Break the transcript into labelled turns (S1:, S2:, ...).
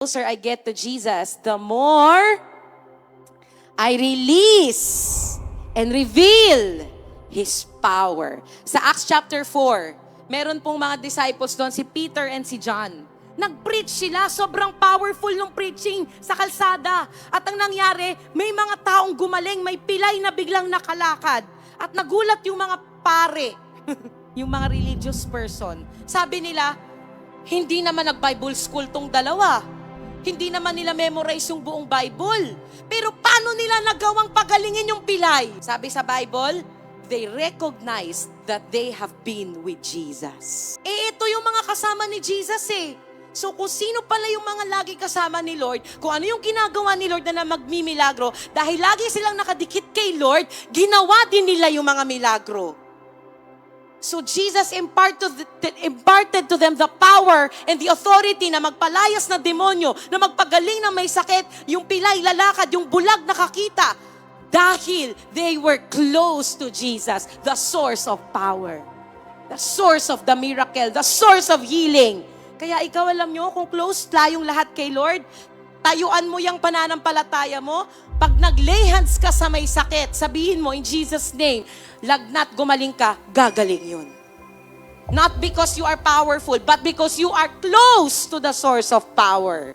S1: closer I get to Jesus, the more I release and reveal His power. Sa Acts chapter 4, meron pong mga disciples doon, si Peter and si John. Nag-preach sila, sobrang powerful ng preaching sa kalsada. At ang nangyari, may mga taong gumaling, may pilay na biglang nakalakad. At nagulat yung mga pare, yung mga religious person. Sabi nila, hindi naman nag-Bible school tong dalawa. Hindi naman nila memorize yung buong Bible. Pero paano nila nagawang pagalingin yung pilay? Sabi sa Bible, they recognized that they have been with Jesus. Ito yung mga kasama ni Jesus eh. So kung sino pala yung mga lagi kasama ni Lord, kung ano yung ginagawa ni Lord na magmimilagro, dahil lagi silang nakadikit kay Lord, ginawa din nila yung mga milagro. So Jesus imparted to them the power and the authority na magpalayas na demonyo, na magpagaling na may sakit, yung pilay lalakad, yung bulag nakakita. Dahil they were close to Jesus, the source of power, the source of the miracle, the source of healing. Kaya ikaw alam nyo, kung close tayong lahat kay Lord, tayuan mo yung pananampalataya mo. Pag nag-lay hands ka sa may sakit, sabihin mo in Jesus' name, lagnat, gumaling ka, gagaling yun. Not because you are powerful, but because you are close to the source of power.